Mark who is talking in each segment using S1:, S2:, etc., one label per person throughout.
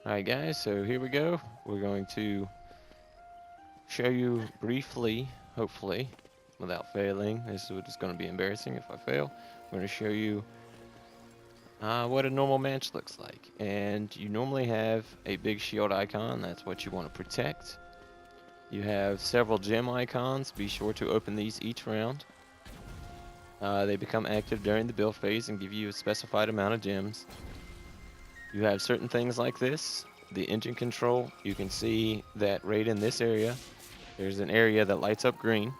S1: Alright guys, so here we go. We're going to show you briefly, hopefully, without failing. This is what is going to be embarrassing if I fail. I'm going to show you what a normal match looks like. And you normally have a big shield icon. That's what you want to protect. You have several gem icons. Be sure to open these each round. They become active during the build phase and give you a specified amount of gems. You have certain things like this. The engine control, you can see that right in this area, there's an area that lights up green.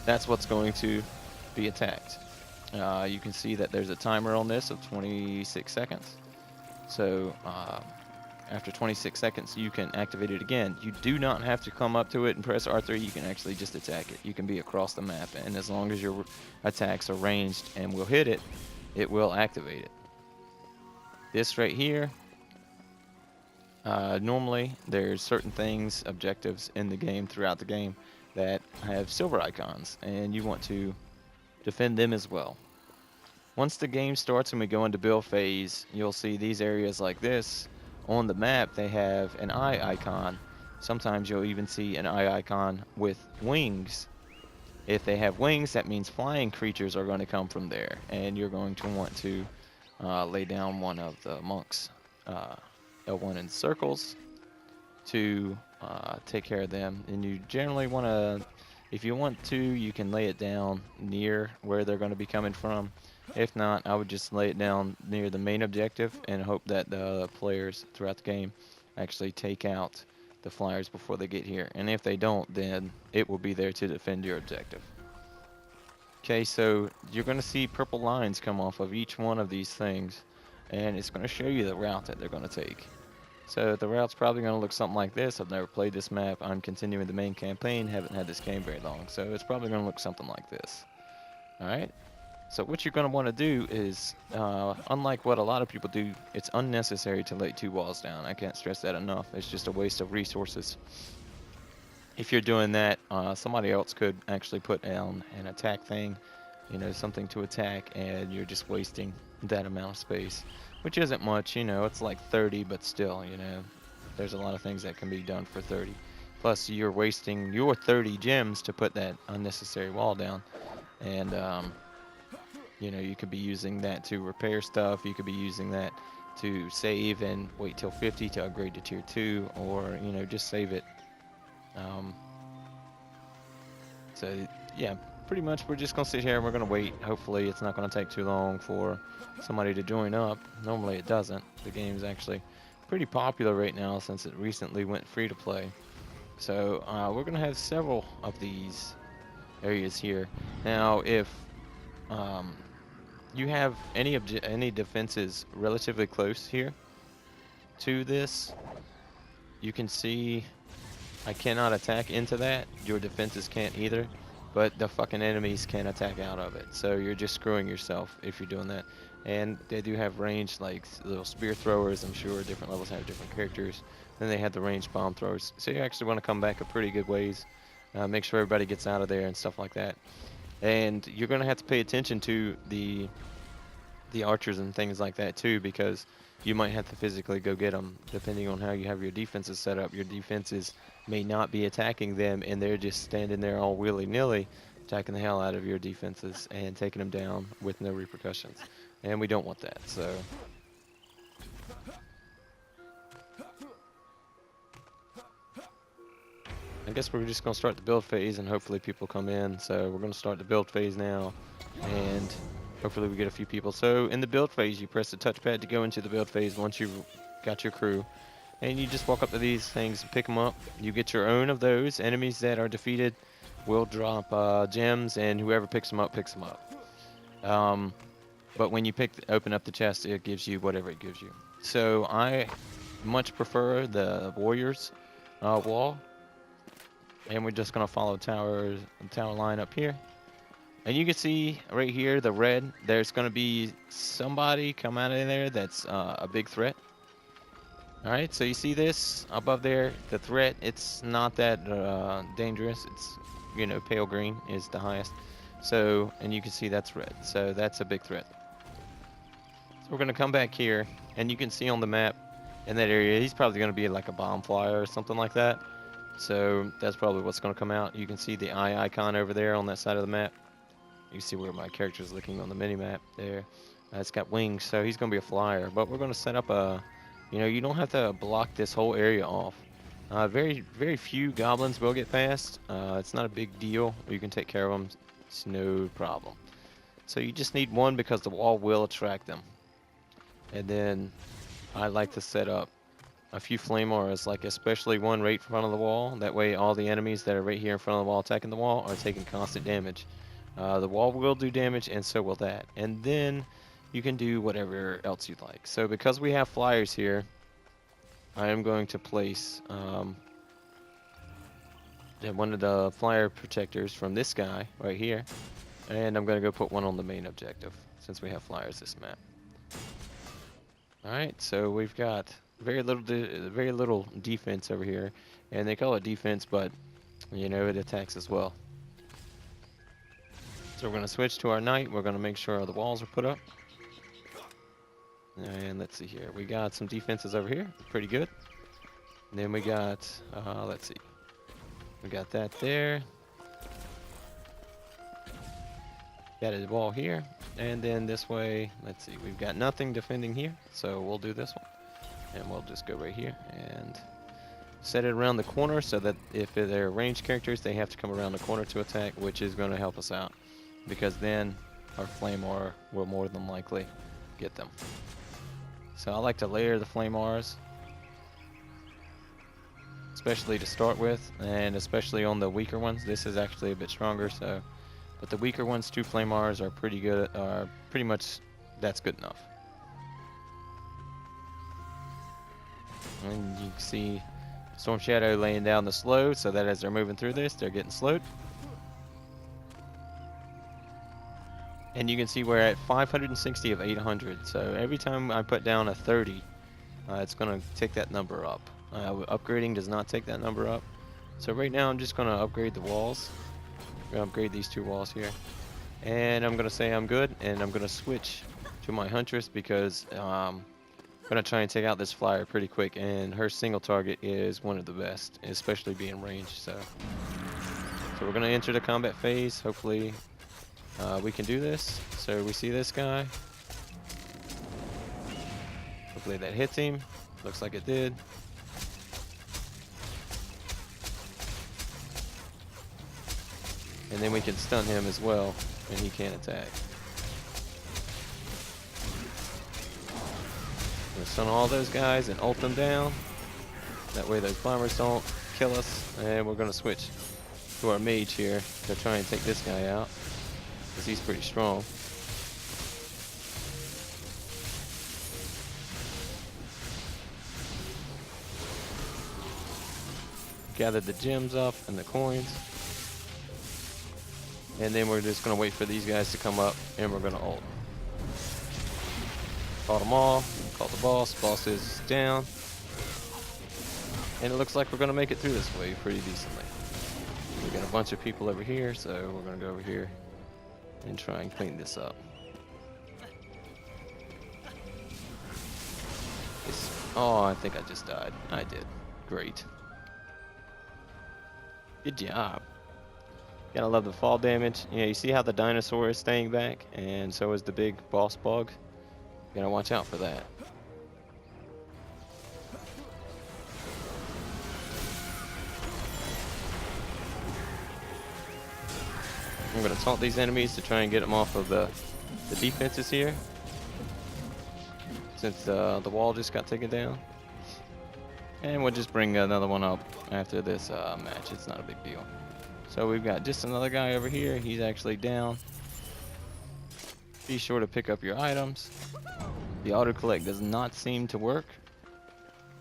S1: That's what's going to be attacked. You can see that there's a timer on this of 26 seconds. So after 26 seconds, you can activate it again. You do not have to come up to it and press R3. You can actually just attack it. You can be across the map, and as long as your attacks are ranged and will hit it, it will activate it. This right here, normally there's certain things, objectives in the game, throughout the game, that have silver icons, and you want to defend them as well. Once the game starts and we go into build phase, you'll see these areas like this. On the map, they have an eye icon. Sometimes you'll even see an eye icon with wings. If they have wings, that means flying creatures are going to come from there, and you're going to want to lay down one of the monks, L1 in circles, to take care of them. And you generally want to, if you want to, you can lay it down near where they're going to be coming from. If not, I would just lay it down near the main objective and hope that the players throughout the game actually take out the flyers before they get here. And if they don't, then it will be there to defend your objective. Okay, so you're going to see purple lines come off of each one of these things, and it's going to show you the route that they're going to take. So the route's probably going to look something like this. I've never played this map. I'm continuing the main campaign, haven't had this game very long, so it's probably going to look something like this. Alright, so what you're going to want to do is, unlike what a lot of people do, it's unnecessary to lay 2 walls down. I can't stress that enough. It's just a waste of resources. If you're doing that, somebody else could actually put down an attack thing, you know, something to attack, and you're just wasting that amount of space, which isn't much, you know, it's like 30, but still, you know, there's a lot of things that can be done for 30. Plus, you're wasting your 30 gems to put that unnecessary wall down, and, you know, you could be using that to repair stuff, you could be using that to save and wait till 50 to upgrade to tier 2, or, you know, just save it. So yeah, pretty much we're just gonna sit here and we're gonna wait. Hopefully it's not gonna take too long for somebody to join up. Normally it doesn't. The game's actually pretty popular right now since it recently went free to play. So we're gonna have several of these areas here. Now if you have any defenses relatively close here to this, you can see I cannot attack into that. Your defenses can't either, but the fucking enemies can attack out of it. So you're just screwing yourself if you're doing that. And they do have range, like little spear throwers. I'm sure different levels have different characters. Then they have the ranged bomb throwers. So you actually want to come back a pretty good ways. Make sure everybody gets out of there and stuff like that. And you're going to have to pay attention to the archers and things like that too, because you might have to physically go get them depending on how you have your defenses set up. Your defenses may not be attacking them, and they're just standing there all willy-nilly attacking the hell out of your defenses and taking them down with no repercussions, and we don't want that. So I guess we're just going to start the build phase and hopefully people come in. So we're going to start the build phase now, and hopefully we get a few people. So in the build phase, you press the touchpad to go into the build phase once you've got your crew. And you just walk up to these things and pick them up. You get your own of those. Enemies that are defeated will drop gems, and whoever picks them up, picks them up. But when you open up the chest, it gives you whatever it gives you. So I much prefer the warriors wall. And we're just going to follow tower line up here. And you can see right here, the red, there's going to be somebody come out of there that's a big threat. All right, so you see this above there, the threat, it's not that dangerous. It's, you know, pale green is the highest. So, and you can see that's red. So that's a big threat. So we're going to come back here, and you can see on the map in that area, he's probably going to be like a bomb flyer or something like that. So that's probably what's going to come out. You can see the eye icon over there on that side of the map. You see where my character's looking on the mini-map there. It's got wings, so he's going to be a flyer. But we're going to set up a, you don't have to block this whole area off. Very few goblins will get past. It's not a big deal. You can take care of them. It's no problem. So you just need one because the wall will attract them. And then I like to set up a few flame auras, like especially one right in front of the wall. That way all the enemies that are right here in front of the wall attacking the wall are taking constant damage. The wall will do damage, and so will that. And then you can do whatever else you'd like. So because we have flyers here, I am going to place one of the flyer protectors from this guy right here. And I'm going to go put one on the main objective, since we have flyers this map. Alright, so we've got very little defense over here. And they call it defense, but, it attacks as well. So we're going to switch to our knight. We're going to make sure the walls are put up. And let's see here. We got some defenses over here. Pretty good. And then we got, let's see. We got that there. Got a wall here. And then this way, let's see. We've got nothing defending here. So we'll do this one. And we'll just go right here and set it around the corner so that if they're ranged characters, they have to come around the corner to attack, which is going to help us out. Because then our flame aura will more than likely get them. So I like to layer the flame auras, especially to start with, and especially on the weaker ones. This is actually a bit stronger, so, but the weaker ones, 2 flame auras are pretty good, pretty much, that's good enough. And you can see Storm Shadow laying down the slow, so that as they're moving through this, they're getting slowed. And you can see we're at 560 of 800, so every time I put down a 30, it's going to take that number up. Upgrading does not take that number up. So right now I'm just going to upgrade the walls. I'm going to upgrade these 2 walls here. And I'm going to say I'm good, and I'm going to switch to my Huntress because I'm going to try and take out this flyer pretty quick, and her single target is one of the best, especially being ranged. So we're going to enter the combat phase. Hopefully we can do this. So we see this guy. Hopefully that hits him. Looks like it did. And then we can stun him as well, and he can't attack. We're gonna stun all those guys and ult them down. That way those bombers don't kill us. And we're gonna switch to our mage here to try and take this guy out, because he's pretty strong. Gather the gems up and the coins. And then we're just going to wait for these guys to come up, and we're going to ult. Caught them all. Caught the boss. Boss is down. And it looks like we're going to make it through this wave pretty decently. We got a bunch of people over here, so we're going to go over here and try and clean this up. Oh, I think I just died. I did. Great. Good job. Gotta love the fall damage. Yeah, you see how the dinosaur is staying back, and so is the big boss bug. Gotta watch out for that. I'm gonna taunt these enemies to try and get them off of the defenses here, since the wall just got taken down. And we'll just bring another one up after this match. It's not a big deal. So we've got just another guy over here. He's actually down. Be sure to pick up your items. The auto collect does not seem to work.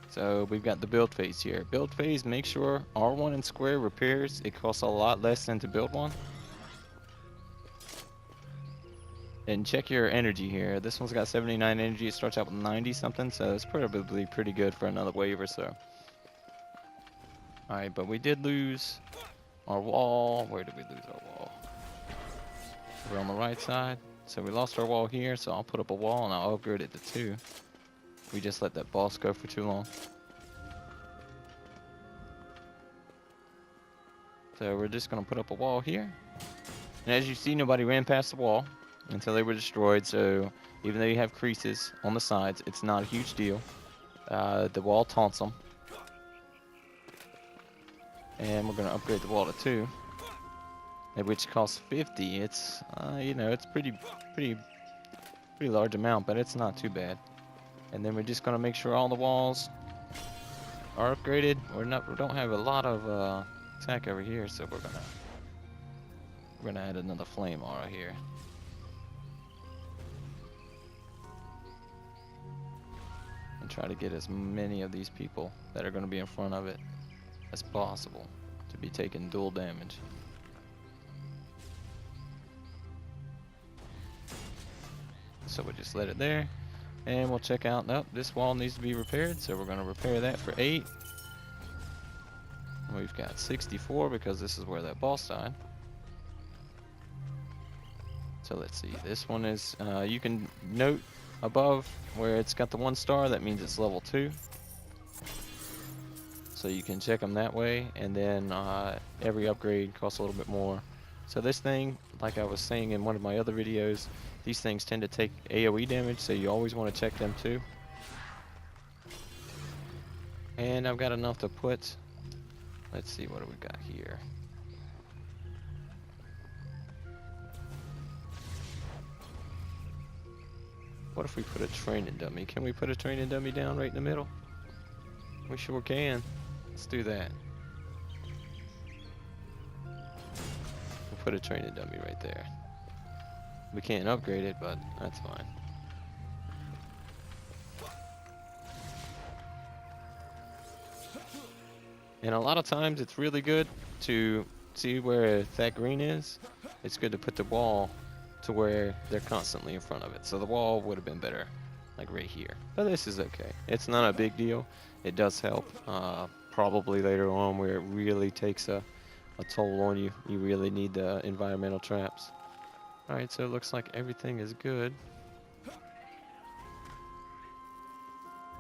S1: So we've got the build phase here. Build phase, make sure R1 and square repairs. It costs a lot less than to build one. And check your energy here. This one's got 79 energy. It starts out with 90 something, so it's probably pretty good for another wave or so. Alright, but we did lose our wall. Where did we lose our wall? We're on the right side. So we lost our wall here, so I'll put up a wall and I'll upgrade it to 2. We just let that boss go for too long. So we're just going to put up a wall here. And as you see, nobody ran past the wall until they were destroyed. So even though you have creases on the sides, it's not a huge deal. The wall taunts them. And we're going to upgrade the wall to 2. Which costs 50. It's, you know, it's pretty large amount, but it's not too bad. And then we're just gonna make sure all the walls are upgraded. We don't have a lot of attack over here, so we're gonna add another flame aura here. And try to get as many of these people that are gonna be in front of it as possible to be taking dual damage. So we'll just let it there, and we'll check out. Nope, this wall needs to be repaired, so we're going to repair that for 8. We've got 64 because this is where that boss died. So let's see. This one is. You can note above where it's got the 1 star. That means it's level 2. So you can check them that way, and then every upgrade costs a little bit more. So this thing, like I was saying in one of my other videos, these things tend to take AoE damage, so you always want to check them too. And I've got enough to put, let's see, what do we got here? What if we put a training dummy? Can we put a training dummy down right in the middle? We sure can. Let's do that. We'll put a training dummy right there. We can't upgrade it, but that's fine. And a lot of times it's really good to see where that green is. It's good to put the wall to where they're constantly in front of it. So the wall would have been better, like right here. But this is okay. It's not a big deal. It does help. Probably later on where it really takes a toll on you. You really need the environmental traps. Alright, so it looks like everything is good.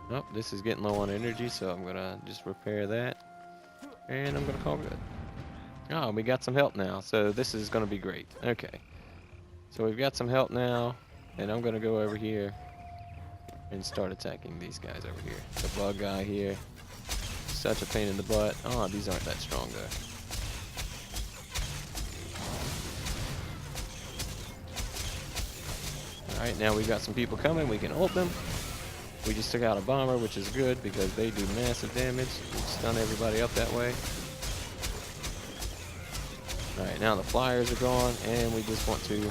S1: Oh, this is getting low on energy, so I'm gonna just repair that. And I'm gonna call good. Oh, we got some help now, so this is gonna be great. Okay. So we've got some help now, and I'm gonna go over here and start attacking these guys over here. The bug guy here. Such a pain in the butt. Oh, these aren't that strong though. Alright, now we've got some people coming. We can ult them. We just took out a bomber, which is good because they do massive damage. We stun everybody up that way. Alright, now the flyers are gone, and we just want to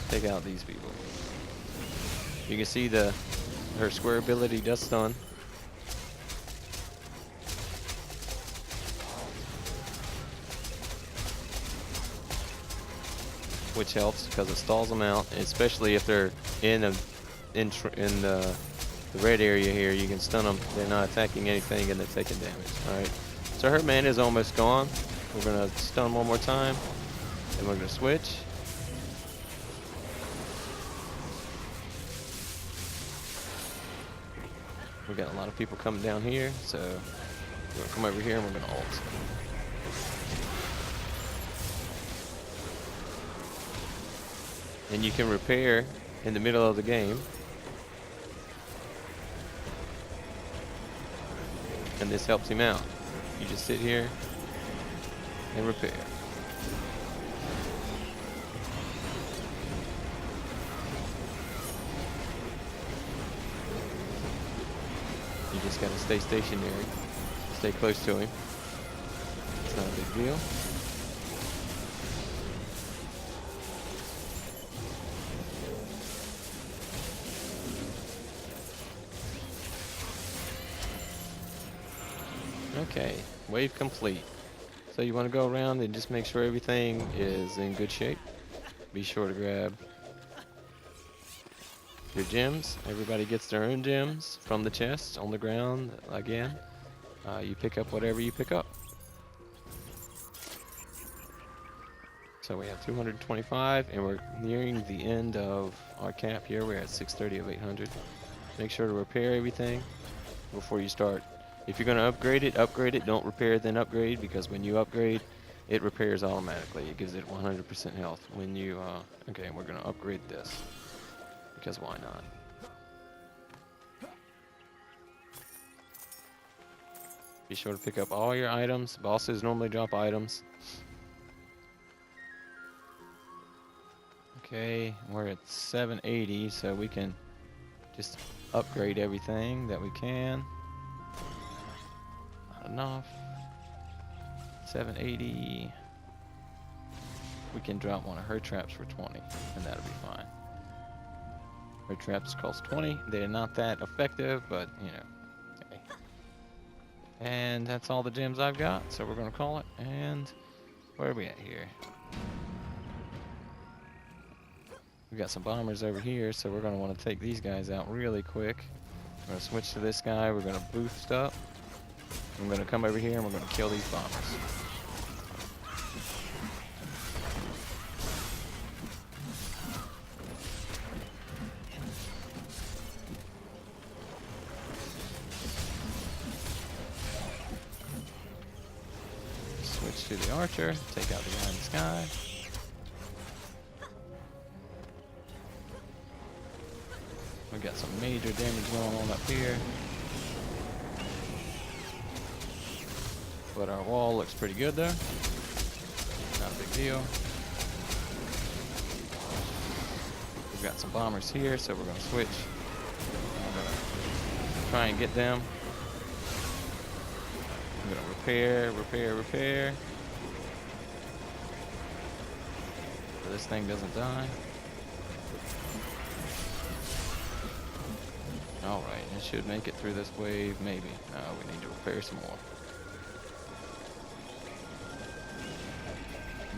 S1: take out these people. You can see her square ability does stun. Which helps because it stalls them out, especially if they're in the red area here. You can stun them. They're not attacking anything and they're taking damage. All right. So her mana is almost gone. We're gonna stun one more time, and we're gonna switch. We got a lot of people coming down here, so we're gonna come over here and we're gonna ult. And you can repair in the middle of the game. And this helps him out. You just sit here and repair. You just gotta stay stationary. Stay close to him. It's not a big deal. Okay, wave complete. So you want to go around and just make sure everything is in good shape. Be sure to grab your gems. Everybody gets their own gems from the chest on the ground. Again, you pick up whatever you pick up. So we have 225, and we're nearing the end of our cap here. We're at 630 of 800. Make sure to repair everything before you start. If you're going to upgrade it, upgrade it. Don't repair then upgrade, because when you upgrade, it repairs automatically. It gives it 100% health. When you, okay, we're going to upgrade this, because why not? Be sure to pick up all your items. Bosses normally drop items. Okay, we're at 780, so we can just upgrade everything that we can. Not enough. 780. We can drop one of her traps for 20, and that'll be fine. Her traps cost 20. They're not that effective, but you know. Okay. And that's all the gems I've got, so we're gonna call it. And where are we at here? We got some bombers over here, so we're gonna want to take these guys out really quick. We're gonna switch to this guy. We're gonna boost up. I'm gonna come over here and we're gonna kill these bombers. Switch to the archer. Take out the guy in the sky. We got some major damage going on up here. But our wall looks pretty good though. Not a big deal. We've got some bombers here, so we're gonna switch. I'm gonna try and get them. I'm gonna repair. So this thing doesn't die. Alright, it should make it through this wave, maybe. No, we need to repair some more.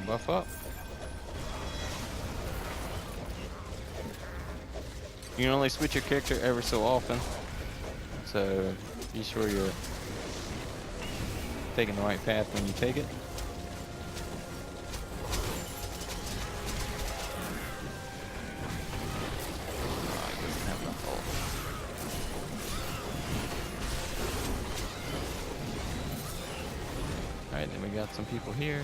S1: Buff up. You can only switch your character ever so often, so be sure you're taking the right path when you take it. Alright, then we got some people here.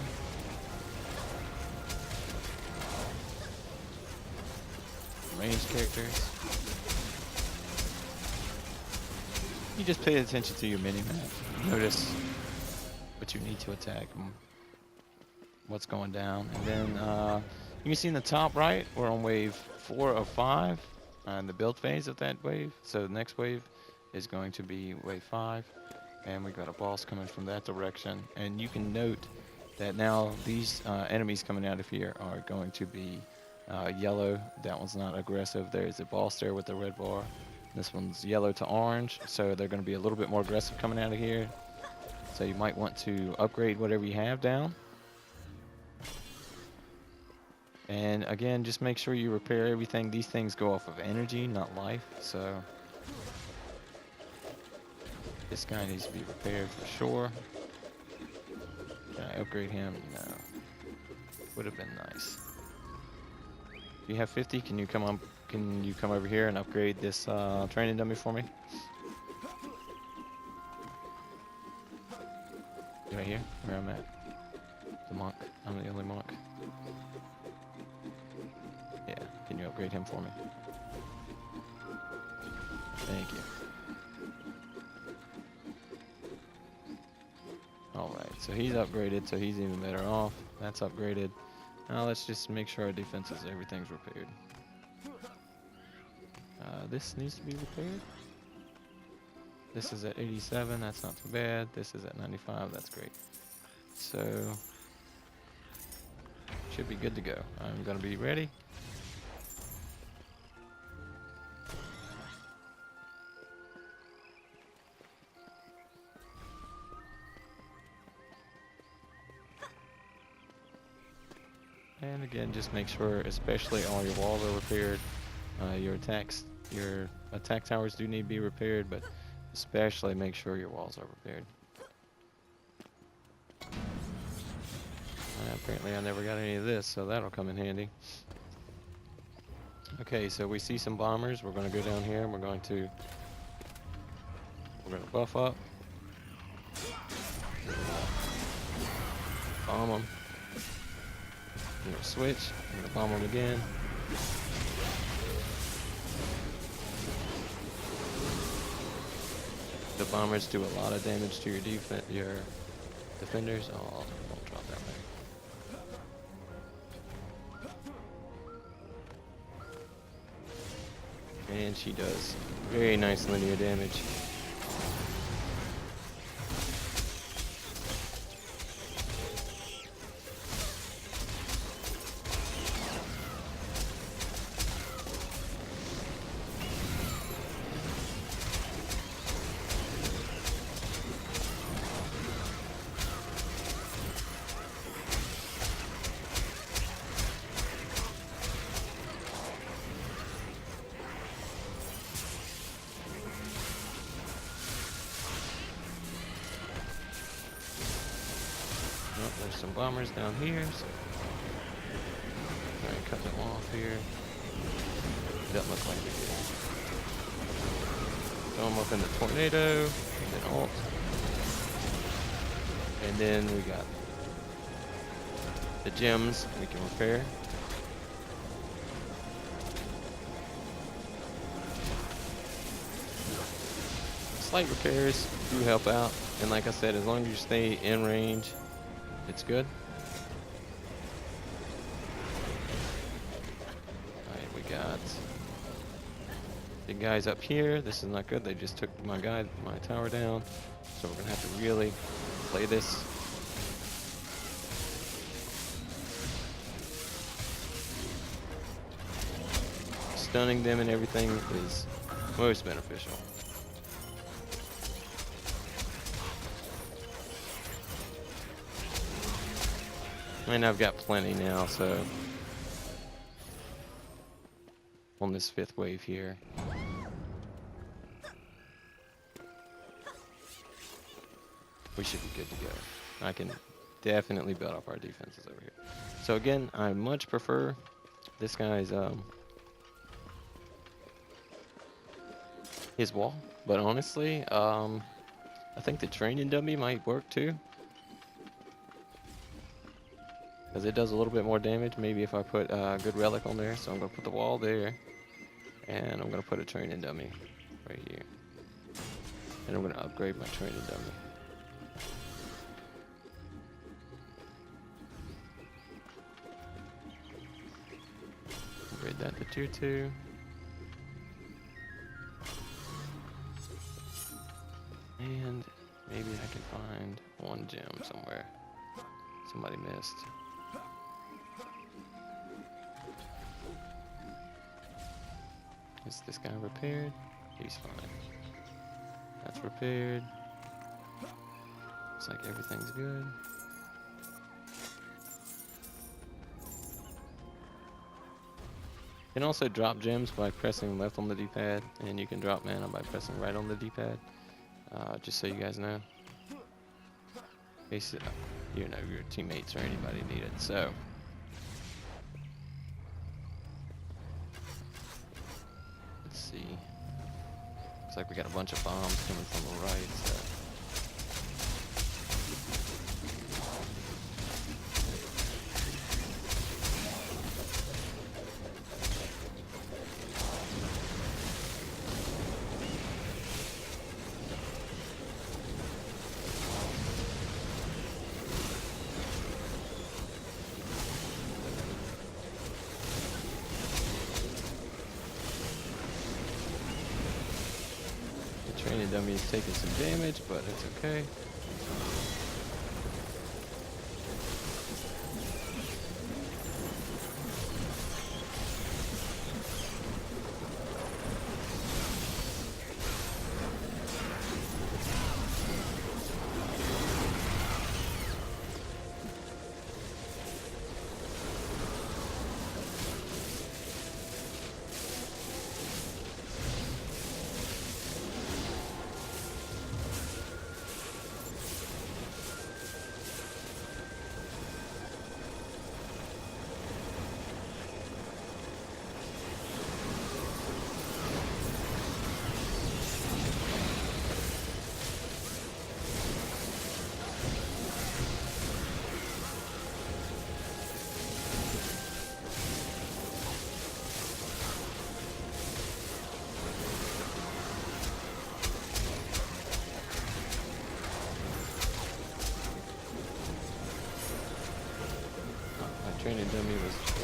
S1: Ranged characters. You just pay attention to your mini-map. Notice what you need to attack, what's going down. And then you can see in the top right, we're on wave 4 of 5, the build phase of that wave. So the next wave is going to be wave 5. And we got a boss coming from that direction. And you can note that now these enemies coming out of here are going to be yellow. That one's not aggressive. There's a boss there with the red bar. This one's yellow to orange, so they're going to be a little bit more aggressive coming out of here. So you might want to upgrade whatever you have down. And again, just make sure you repair everything. These things go off of energy, not life. So this guy needs to be repaired for sure. Can I upgrade him? No. Would have been nice. If you have 50, can you come over here and upgrade this training dummy for me? Right here, where I'm at. The monk. I'm the only monk. Yeah, can you upgrade him for me? Thank you. Alright, so he's upgraded, so he's even better off. That's upgraded. Now let's just make sure our defenses, everything's repaired. This needs to be repaired. This is at 87, that's not too bad. This is at 95, that's great. So, should be good to go. I'm gonna be ready. And again, just make sure, especially all your walls are repaired. Your attack towers do need to be repaired, but especially make sure your walls are repaired. Apparently I never got any of this, so that'll come in handy. Okay, so we see some bombers. We're going to go down here and we're going to buff up. Bomb them. I'm going to switch. I'm going to bomb them again. The bombers do a lot of damage to your defenders. Oh, don't drop that way. And she does very nice linear damage. Oh, there's some bombers down here, so try and cut them off here. Doesn't look like we did. Throw them up in the tornado, and then ult. And then we got the gems we can repair. Slight repairs do help out, and like I said, as long as you stay in range, it's good. Alright, we got big guys up here. This is not good. They just took my tower down. So we're gonna have to really play this. Stunning them and everything is most beneficial. And I've got plenty now, so on this 5th wave here. We should be good to go. I can definitely build up our defenses over here. So again, I much prefer this guy's his wall, but honestly, I think the training dummy might work too. Because it does a little bit more damage, maybe if I put a good relic on there. So I'm going to put the wall there, and I'm going to put a training dummy right here. And I'm going to upgrade my training dummy. Upgrade that to tier 2. And maybe I can find one gem somewhere. Somebody missed. Is this guy repaired? He's fine. That's repaired. Looks like everything's good. You can also drop gems by pressing left on the D-pad, and you can drop mana by pressing right on the D-pad. Just so you guys know. In case you know your teammates or anybody need it. So. Looks like we got a bunch of bombs coming from the right, so. Training dummy is taking some damage, but it's okay.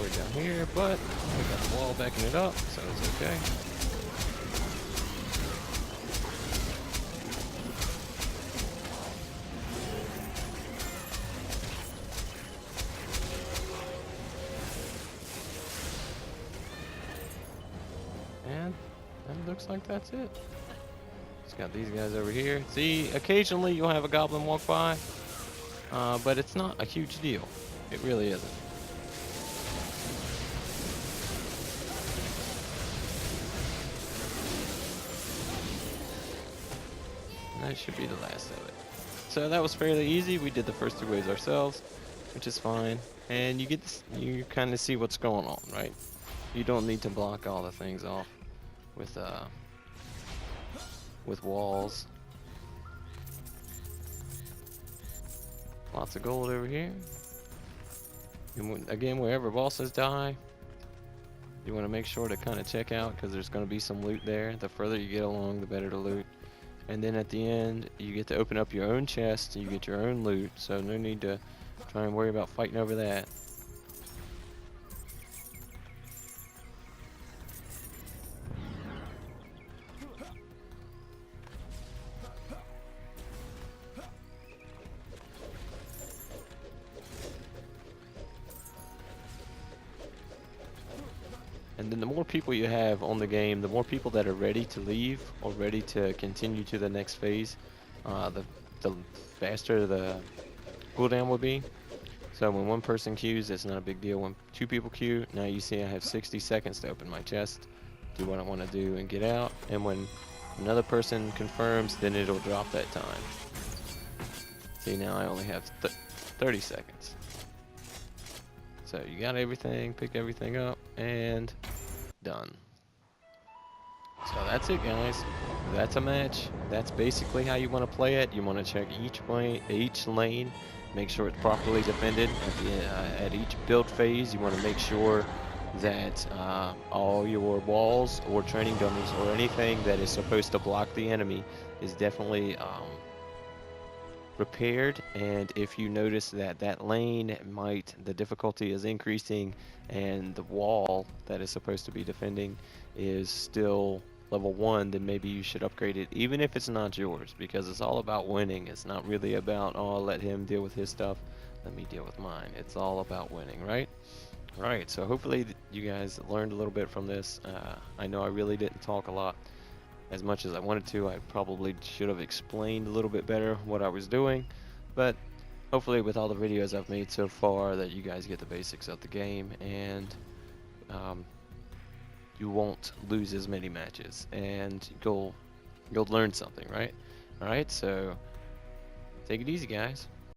S1: We're down here, but we got the wall backing it up, so it's okay. And that looks like that's it. Just got these guys over here. See, occasionally you'll have a goblin walk by, but it's not a huge deal. It really isn't. And that should be the last of it. So that was fairly easy. We did the first 2 waves ourselves, which is fine. And you get this, you kind of see what's going on, right? You don't need to block all the things off with walls. Lots of gold over here. And again, wherever bosses die, you want to make sure to kind of check out because there's going to be some loot there. The further you get along, the better the loot. And then at the end, you get to open up your own chest and you get your own loot. So no need to try and worry about fighting over that. And then the more people you have on the game, the more people that are ready to leave or ready to continue to the next phase, the faster the cooldown will be. So when one person queues, it's not a big deal. When 2 people queue, now you see I have 60 seconds to open my chest, do what I want to do, and get out. And when another person confirms, then it'll drop that time. See, now I only have 30 seconds. So you got everything, pick everything up, and done. So that's it, guys. That's a match. That's basically how you want to play it. You want to check each lane, make sure it's properly defended. At each build phase, you want to make sure that all your walls or training dummies or anything that is supposed to block the enemy is definitely repaired. And if you notice that that lane the difficulty is increasing and the wall that is supposed to be defending is still level 1, then maybe you should upgrade it, even if it's not yours, because it's all about winning. It's not really about, oh, I'll let him deal with his stuff, let me deal with mine. It's all about winning, right? Alright, so hopefully you guys learned a little bit from this. I know I really didn't talk a lot as much as I wanted to. I probably should have explained a little bit better what I was doing, but hopefully with all the videos I've made so far that you guys get the basics of the game, and you won't lose as many matches, and you'll learn something, right? Alright, so take it easy, guys.